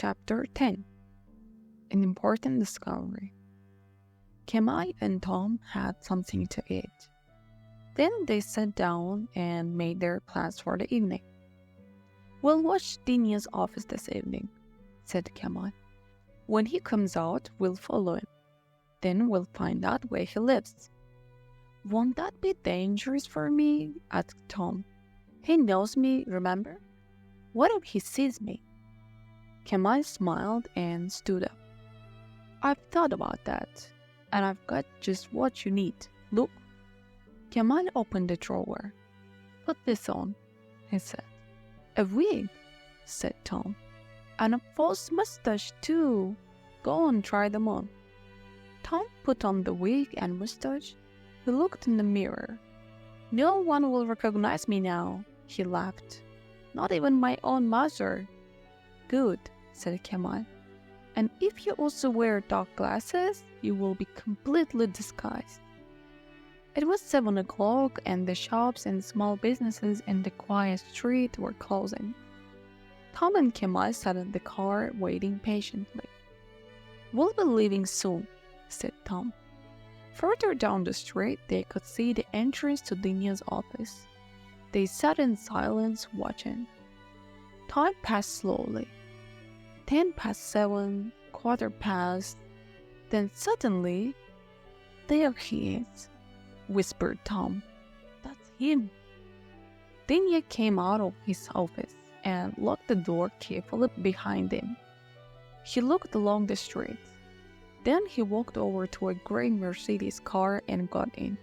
Chapter 10. An Important Discovery. Kemal and Tom had something to eat. Then they sat down and made their plans for the evening. "We'll watch Dinia's office this evening," said Kemal. "When he comes out, we'll follow him. Then we'll find out where he lives." "Won't that be dangerous for me?" asked Tom. "He knows me, remember? What if he sees me?" Kemal smiled and stood up. "I've thought about that, and I've got just what you need. Look." Kemal opened the drawer. "Put this on," he said. "A wig," said Tom. "And a false mustache, too. Go and try them on." Tom put on the wig and mustache. He looked in the mirror. "No one will recognize me now," he laughed. "Not even my own mother." "Good," said Kemal. "And if you also wear dark glasses, you will be completely disguised." It was 7 o'clock, and the shops and small businesses in the quiet street were closing. Tom and Kemal sat in the car, waiting patiently. "We'll be leaving soon," said Tom. Further down the street, they could see the entrance to Dinia's office. They sat in silence, watching. Time passed slowly. 7:10, 7:15. Then suddenly, "There he is," whispered Tom. "That's him." Dinia came out of his office and locked the door carefully behind him. He looked along the street. Then he walked over to a gray Mercedes car and got in.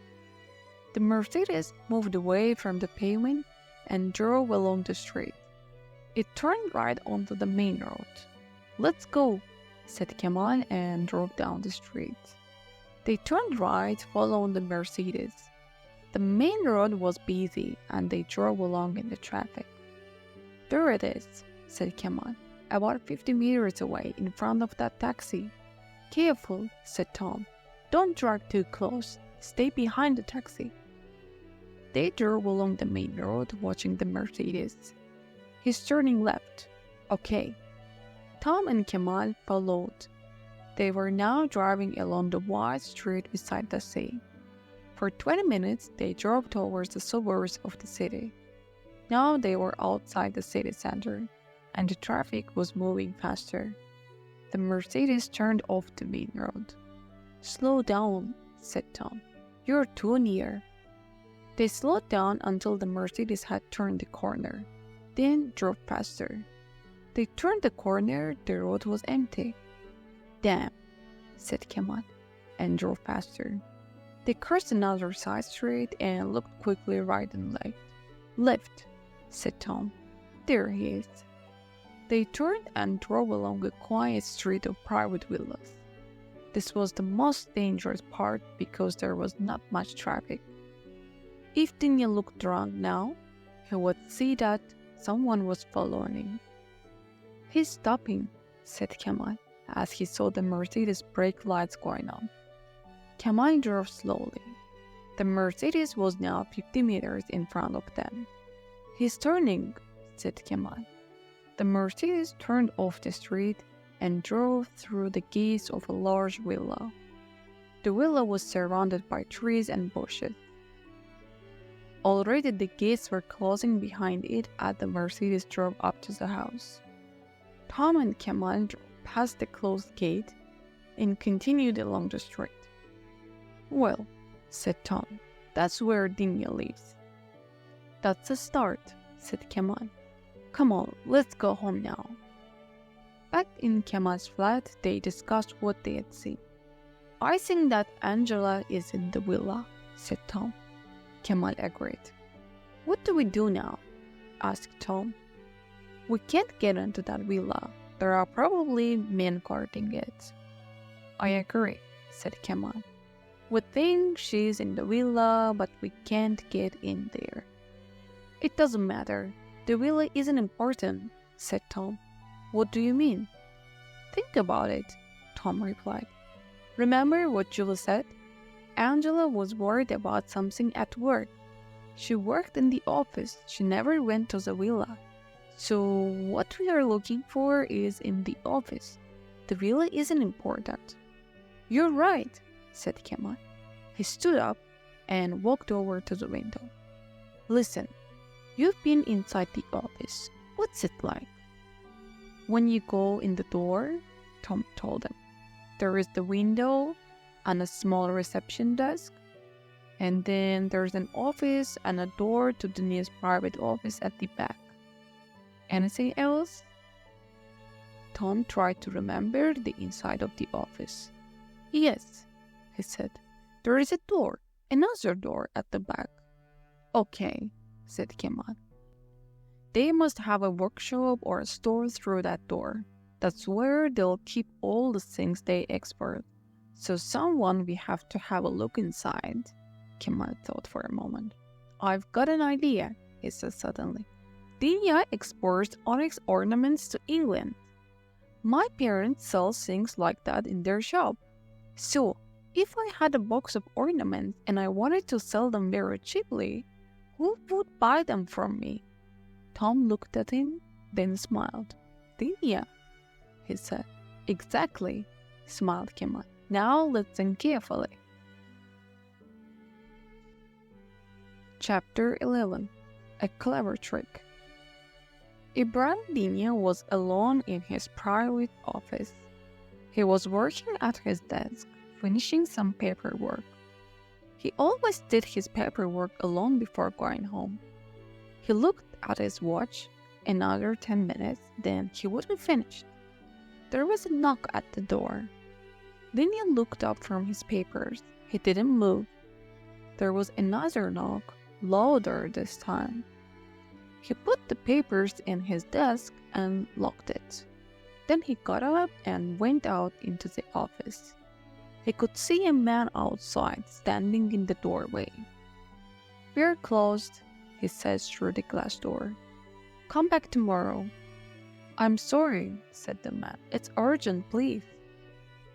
The Mercedes moved away from the pavement and drove along the street. It turned right onto the main road. "Let's go," said Kemal and drove down the street. They turned right, following the Mercedes. The main road was busy and they drove along in the traffic. "There it is," said Kemal, "about 50 meters away in front of that taxi." "Careful," said Tom. "Don't drive too close. Stay behind the taxi." They drove along the main road, watching the Mercedes. "He's turning left." "Okay." Tom and Kemal followed. They were now driving along the wide street beside the sea. For 20 minutes, they drove towards the suburbs of the city. Now they were outside the city center, and the traffic was moving faster. The Mercedes turned off the main road. "Slow down," said Tom. "You're too near." They slowed down until the Mercedes had turned the corner, then drove faster. They turned the corner, the road was empty. "Damn," said Kemal, and drove faster. They crossed another side street and looked quickly right and left. "Left," said Tom. "There he is." They turned and drove along a quiet street of private villas. This was the most dangerous part because there was not much traffic. If Dinia looked around now, he would see that someone was following him. "He's stopping," said Kemal, as he saw the Mercedes brake lights going on. Kemal drove slowly. The Mercedes was now 50 meters in front of them. "He's turning," said Kemal. The Mercedes turned off the street and drove through the gates of a large villa. The villa was surrounded by trees and bushes. Already the gates were closing behind it as the Mercedes drove up to the house. Tom and Kemal drove past the closed gate and continued along the street. "Well," said Tom, "that's where Dinia lives." "That's a start," said Kemal. "Come on, let's go home now." Back in Kemal's flat, they discussed what they had seen. "I think that Angela is in the villa," said Tom. Kemal agreed. "What do we do now?" asked Tom. "We can't get into that villa. There are probably men guarding it." "I agree," said Kemal. "We think she's in the villa, but we can't get in there." "It doesn't matter. The villa isn't important," said Tom. "What do you mean?" "Think about it," Tom replied. "Remember what Julie said? Angela was worried about something at work. She worked in the office. She never went to the villa. So what we are looking for is in the office. The villa isn't important. You're right, said Kemal. He stood up and walked over to the window. Listen, you've been inside the office. What's it like? When you go in the door, Tom told him, there is the window and a small reception desk. And then there's an office and a door to Denia's private office at the back. Anything else? Tom tried to remember the inside of the office. Yes, he said. There is a door, another door at the back. Okay, said Kemal. They must have a workshop or a store through that door. That's where they'll keep all the things they export. So we have to have a look inside. Kemal thought for a moment. I've got an idea, he said suddenly. Dinya exports onyx ornaments to England. My parents sell things like that in their shop. So, if I had a box of ornaments and I wanted to sell them very cheaply, who would buy them from me? Tom looked at him, then smiled. Dinya, he said. Exactly, smiled Kemal. Now let's think carefully. Chapter 11. A Clever Trick. Ibrahim Dinya was alone in his private office. He was working at his desk, finishing some paperwork. He always did his paperwork alone before going home. He looked at his watch. Another 10 minutes, then he would be finished. There was a knock at the door. Dinya looked up from his papers. He didn't move. There was another knock, louder this time. He put the papers in his desk and locked it. Then he got up and went out into the office. He could see a man outside standing in the doorway. We're closed, he said through the glass door. Come back tomorrow. I'm sorry, said the man. It's urgent, please.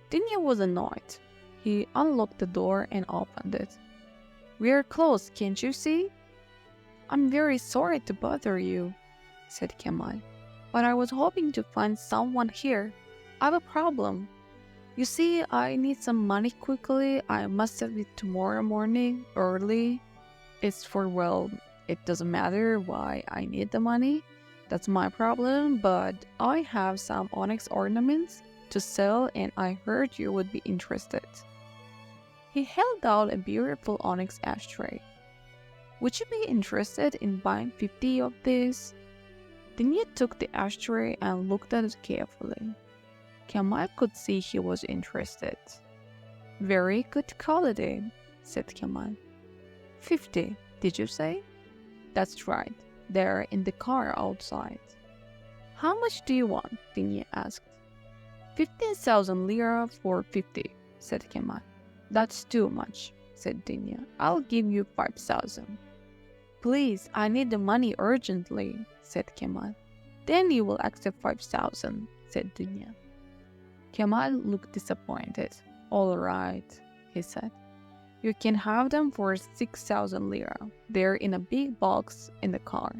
Dinya was annoyed. He unlocked the door and opened it. We're closed, can't you see? I'm very sorry to bother you, said Kemal, but I was hoping to find someone here. I have a problem. You see, I need some money quickly. I must have it tomorrow morning, early. It doesn't matter why I need the money. That's my problem, but I have some onyx ornaments to sell and I heard you would be interested. He held out a beautiful onyx ashtray. Would you be interested in buying 50 of these? Dinya took the ashtray and looked at it carefully. Kemal could see he was interested. Very good quality, said Kemal. 50, did you say? That's right. They're in the car outside. How much do you want? Dinya asked. 15,000 lira for 50, said Kemal. That's too much, said Dinya. I'll give you 5,000. Please, I need the money urgently, said Kemal. Then you will accept 5,000, said Dinya. Kemal looked disappointed. All right, he said. You can have them for 6,000 lira. They're in a big box in the car.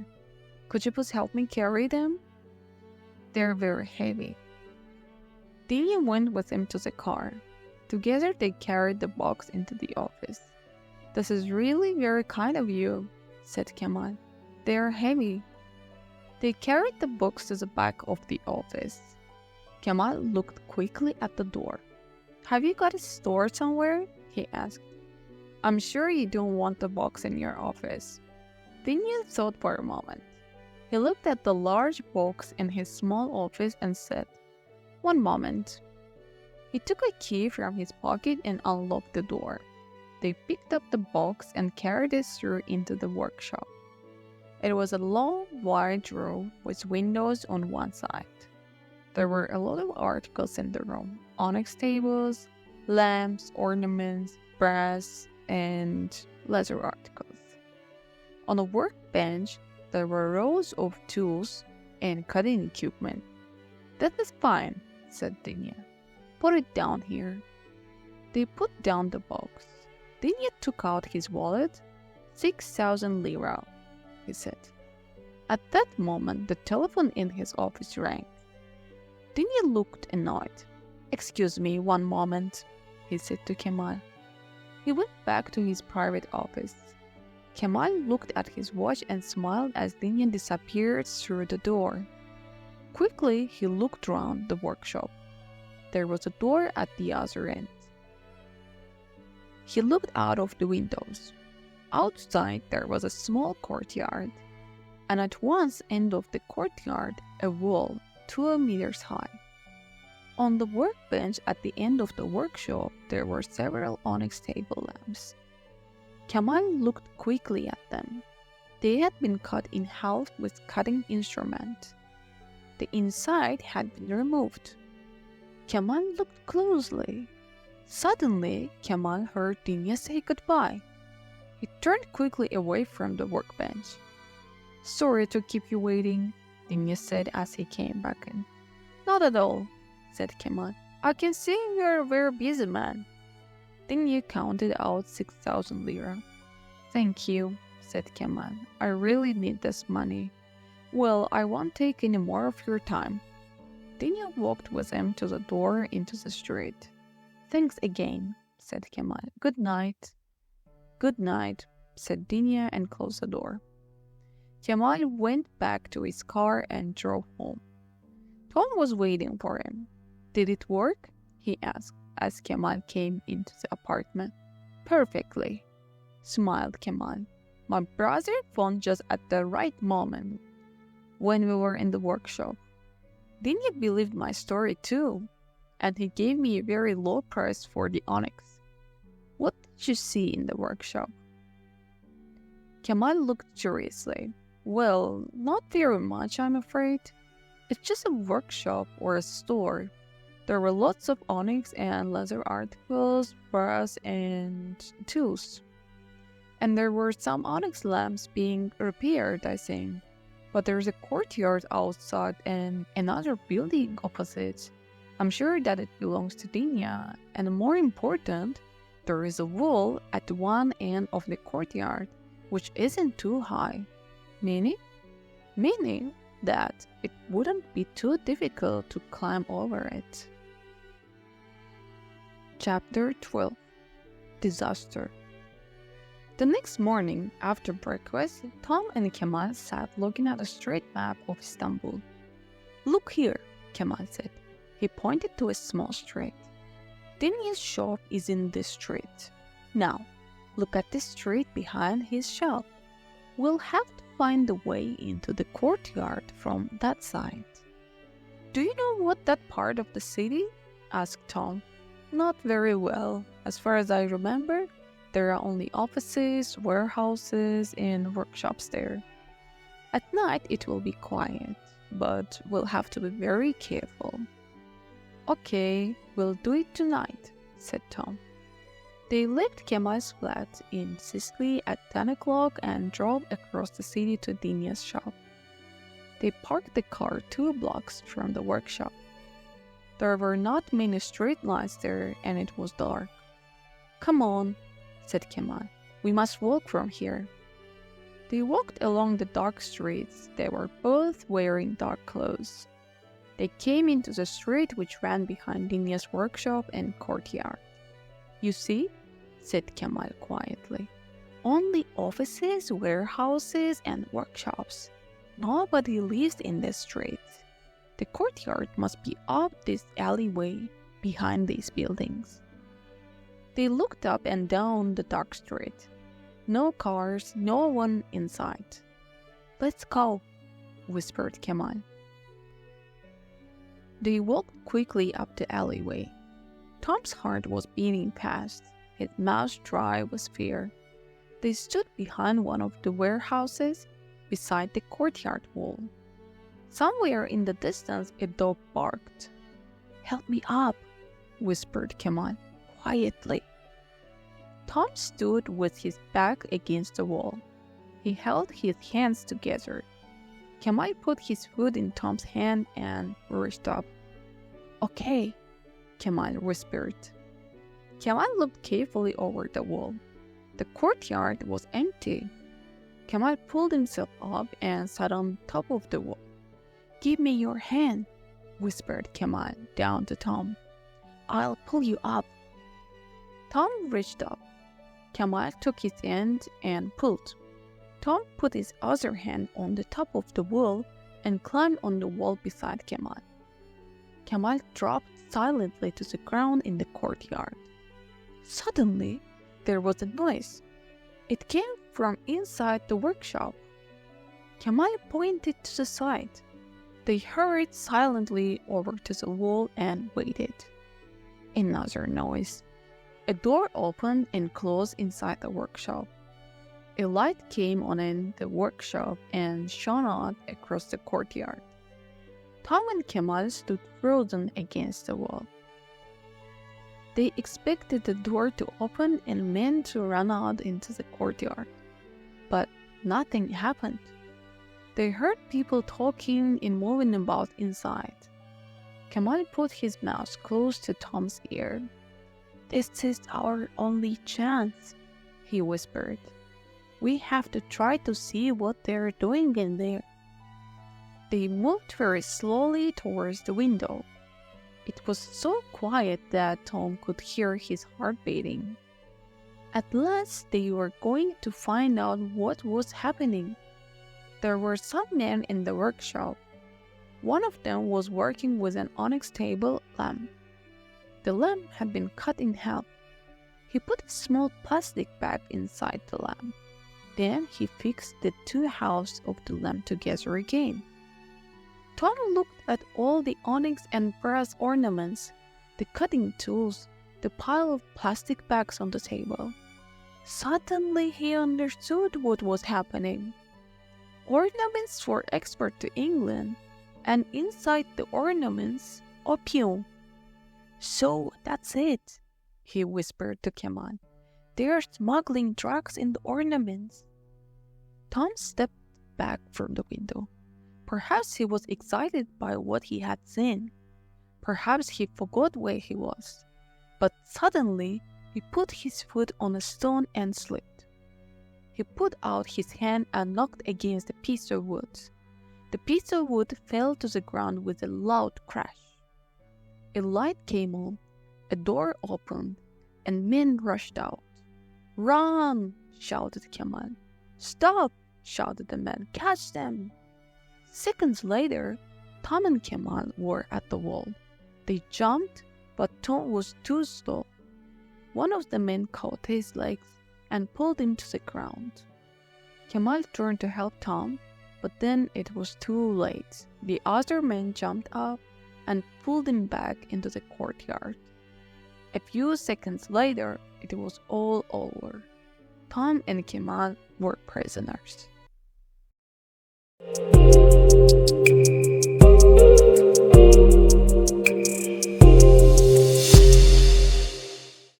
Could you please help me carry them? They're very heavy. Dinya went with him to the car. Together they carried the box into the office. This is really very kind of you, said Kemal. They are heavy. They carried the box to the back of the office. Kemal looked quickly at the door. Have you got it stored somewhere? He asked. I'm sure you don't want the box in your office. Dinya thought for a moment. He looked at the large box in his small office and said, One moment. He took a key from his pocket and unlocked the door. They picked up the box and carried it through into the workshop. It was a long, wide room with windows on one side. There were a lot of articles in the room. Onyx tables, lamps, ornaments, brass, and leather articles. On a workbench, there were rows of tools and cutting equipment. That is fine, said Dinya. Put it down here. They put down the box. Dinya took out his wallet. 6,000 lira, he said. At that moment, the telephone in his office rang. Dinya looked annoyed. "Excuse me, one moment," he said to Kemal. He went back to his private office. Kemal looked at his watch and smiled as Dinya disappeared through the door. Quickly, he looked round the workshop. There was a door at the other end. He looked out of the windows. Outside, there was a small courtyard, and at one end of the courtyard, a wall 2 meters high. On the workbench at the end of the workshop, there were several onyx table lamps. Kemal looked quickly at them. They had been cut in half with cutting instrument. The inside had been removed. Kemal looked closely. Suddenly, Kemal heard Dinya say goodbye. He turned quickly away from the workbench. "Sorry to keep you waiting," Dinya said as he came back in. "Not at all," said Kemal. "I can see you're a very busy man." Dinya counted out 6,000 lira. "Thank you," said Kemal. "I really need this money. Well, I won't take any more of your time." Dinya walked with him to the door into the street. "Thanks again," said Kemal. "Good night." "Good night," said Dinya and closed the door. Kemal went back to his car and drove home. Tom was waiting for him. "Did it work?" he asked as Kemal came into the apartment. "Perfectly," smiled Kemal. "My brother phoned just at the right moment when we were in the workshop. Dinya believed my story too, and he gave me a very low price for the onyx. What did you see in the workshop?" Kemal looked curiously. "Well, not very much, I'm afraid. It's just a workshop or a store. There were lots of onyx and leather articles, brass and tools. And there were some onyx lamps being repaired, I think. But there's a courtyard outside and another building opposite. I'm sure that it belongs to Dinya. And more important, there is a wall at one end of the courtyard, which isn't too high. Meaning that it wouldn't be too difficult to climb over it." Chapter 12. Disaster. The next morning, after breakfast, Tom and Kemal sat looking at a street map of Istanbul. "Look here," Kemal said. He pointed to a small street. "Dinya's shop is in this street. Now, look at the street behind his shop. We'll have to find the way into the courtyard from that side." "Do you know what that part of the city?" asked Tom. "Not very well. As far as I remember, there are only offices, warehouses, and workshops there. At night it will be quiet, but we'll have to be very careful." "Okay, we'll do it tonight," said Tom. They left Kemal's flat in Sicily at 10 o'clock and drove across the city to Dinya's shop. They parked the car 2 blocks from the workshop. There were not many street lights there and it was dark. "Come on," said Kemal. "We must walk from here." They walked along the dark streets. They were both wearing dark clothes. They came into the street which ran behind Dinya's workshop and courtyard. "You see," said Kemal quietly, "only offices, warehouses, and workshops. Nobody lives in this street. The courtyard must be up this alleyway behind these buildings." They looked up and down the dark street. No cars, no one in sight. "Let's go," whispered Kemal. They walked quickly up the alleyway. Tom's heart was beating fast, his mouth dry with fear. They stood behind one of the warehouses, beside the courtyard wall. Somewhere in the distance a dog barked. "Help me up," whispered Kemal, quietly. Tom stood with his back against the wall. He held his hands together. Kemal put his foot in Tom's hand and reached up. "Okay," Kemal whispered. Kemal looked carefully over the wall. The courtyard was empty. Kemal pulled himself up and sat on top of the wall. "Give me your hand," whispered Kemal down to Tom. "I'll pull you up." Tom reached up. Kemal took his hand and pulled. Tom put his other hand on the top of the wall and climbed on the wall beside Kemal. Kemal dropped silently to the ground in the courtyard. Suddenly, there was a noise. It came from inside the workshop. Kemal pointed to the side. They hurried silently over to the wall and waited. Another noise. A door opened and closed inside the workshop. A light came on in the workshop and shone out across the courtyard. Tom and Kemal stood frozen against the wall. They expected the door to open and men to run out into the courtyard. But nothing happened. They heard people talking and moving about inside. Kemal put his mouth close to Tom's ear. "This is our only chance," he whispered. "We have to try to see what they're doing in there." They moved very slowly towards the window. It was so quiet that Tom could hear his heart beating. At last, they were going to find out what was happening. There were some men in the workshop. One of them was working with an onyx table lamp. The lamp had been cut in half. He put a small plastic bag inside the lamp. Then he fixed the two halves of the lamp together again. Tom looked at all the onyx and brass ornaments, the cutting tools, the pile of plastic bags on the table. Suddenly he understood what was happening. Ornaments were export to England, and inside the ornaments, opium. "So that's it," he whispered to Kemal. "They're smuggling drugs in the ornaments." Tom stepped back from the window. Perhaps he was excited by what he had seen. Perhaps he forgot where he was. But suddenly, he put his foot on a stone and slipped. He put out his hand and knocked against a piece of wood. The piece of wood fell to the ground with a loud crash. A light came on, a door opened, and men rushed out. "Run!" shouted Kemal. "Stop!" shouted the men. "Catch them!" Seconds later, Tom and Kemal were at the wall. They jumped, but Tom was too slow. One of the men caught his legs and pulled him to the ground. Kemal turned to help Tom, but then it was too late. The other man jumped up and pulled him back into the courtyard. A few seconds later, it was all over. Tom and Kemal were prisoners.